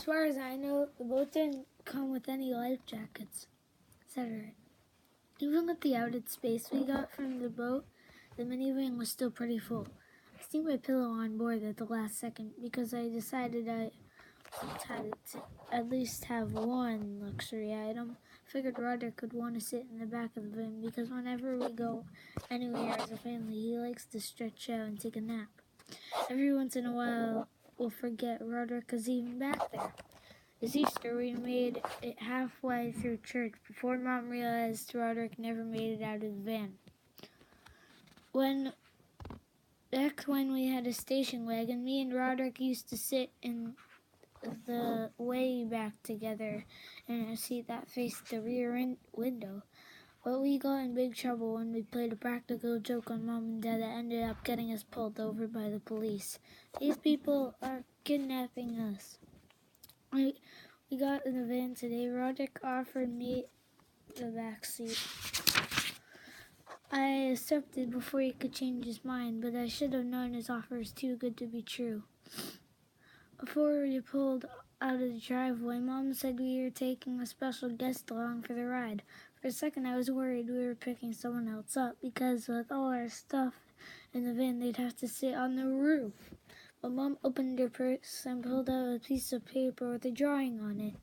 far as I know, the boat didn't come with any life jackets, said Red. Even with the added space we got from the boat, the minivan was still pretty full. I sneaked my pillow on board at the last second because I decided I had to at least have one luxury item. Figured Roderick could want to sit in the back of the van because whenever we go anywhere as a family, he likes to stretch out and take a nap. Every once in a while, we'll forget Roderick is even back there. This Easter, we made it halfway through church before Mom realized Roderick never made it out of the van. Back when we had a station wagon, me and Roderick used to sit in the way back together in a seat that faced the rear window. But we got in big trouble when we played a practical joke on Mom and Dad that ended up getting us pulled over by the police. These people are kidnapping us. We got in the van today. Roderick offered me the back seat. I accepted before he could change his mind, but I should have known his offer was too good to be true. Before we pulled out of the driveway, Mom said we were taking a special guest along for the ride. For a second, I was worried we were picking someone else up because with all our stuff in the van, they'd have to sit on the roof. But Mom opened her purse and pulled out a piece of paper with a drawing on it.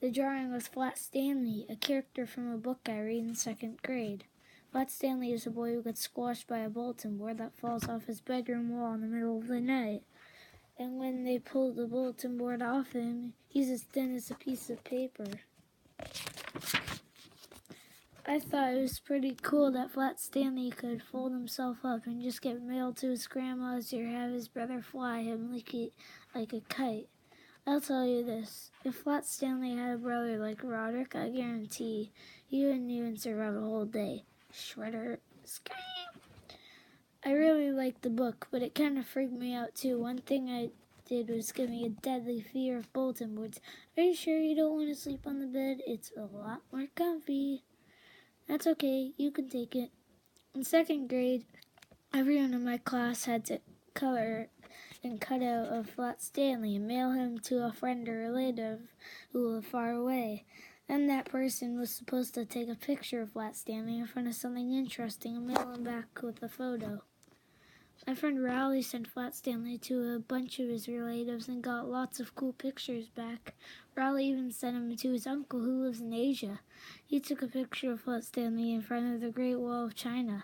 The drawing was Flat Stanley, a character from a book I read in 2nd grade. Flat Stanley is a boy who gets squashed by a bulletin board that falls off his bedroom wall in the middle of the night. And when they pull the bulletin board off him, he's as thin as a piece of paper. I thought it was pretty cool that Flat Stanley could fold himself up and just get mailed to his grandma's or have his brother fly him like a kite. I'll tell you this, if Flat Stanley had a brother like Roderick, I guarantee he wouldn't even survive a whole day. Shredder, scream! I really liked the book, but it kind of freaked me out too. One thing I did was give me a deadly fear of bulletin boards. Are you sure you don't want to sleep on the bed? It's a lot more comfy. That's okay, you can take it. In 2nd grade, everyone in my class had to color and cut out of Flat Stanley and mail him to a friend or relative who lived far away. Then that person was supposed to take a picture of Flat Stanley in front of something interesting and mail him back with a photo. My friend Raleigh sent Flat Stanley to a bunch of his relatives and got lots of cool pictures back. Raleigh even sent him to his uncle who lives in Asia. He took a picture of Flat Stanley in front of the Great Wall of China.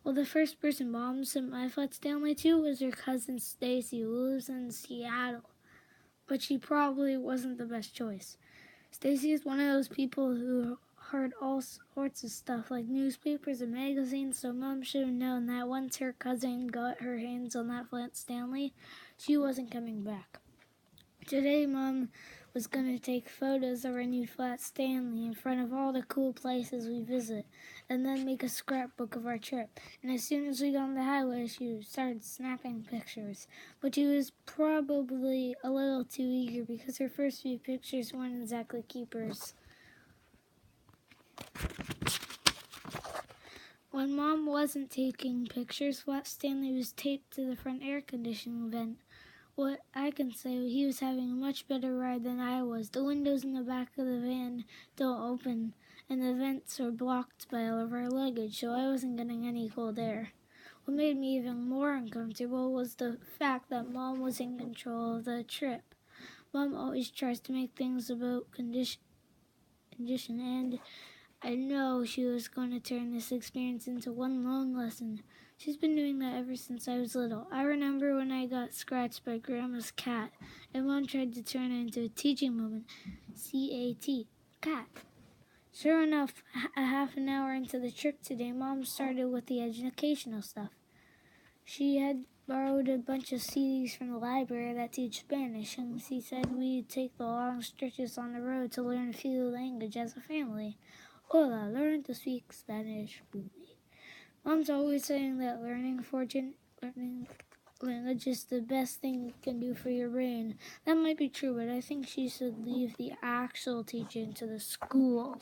Well, the first person Mom sent my Flat Stanley to was her cousin Stacy, who lives in Seattle. But she probably wasn't the best choice. Stacy is one of those people who heard all sorts of stuff like newspapers and magazines, so Mom should have known that once her cousin got her hands on that Flat Stanley, she wasn't coming back. Today, Mom was going to take photos of our new Flat Stanley in front of all the cool places we visit, and then make a scrapbook of our trip. And as soon as we got on the highway, she started snapping pictures. But she was probably a little too eager because her first few pictures weren't exactly keepers. When Mom wasn't taking pictures, Flat Stanley was taped to the front air conditioning vent. What I can say, he was having a much better ride than I was. The windows in the back of the van don't open, and the vents are blocked by all of our luggage, so I wasn't getting any cold air. What made me even more uncomfortable was the fact that Mom was in control of the trip. Mom always tries to make things about condition, and I know she was going to turn this experience into one long lesson. She's been doing that ever since I was little. I remember when I got scratched by Grandma's cat, and Mom tried to turn it into a teaching moment. C-A-T, cat. Sure enough, a half an hour into the trip today, Mom started with the educational stuff. She had borrowed a bunch of CDs from the library that teach Spanish, and she said we'd take the long stretches on the road to learn a few language as a family. Hola, learn to speak Spanish with me. Mom's always saying that learning language is the best thing you can do for your brain. That might be true, but I think she should leave the actual teaching to the school.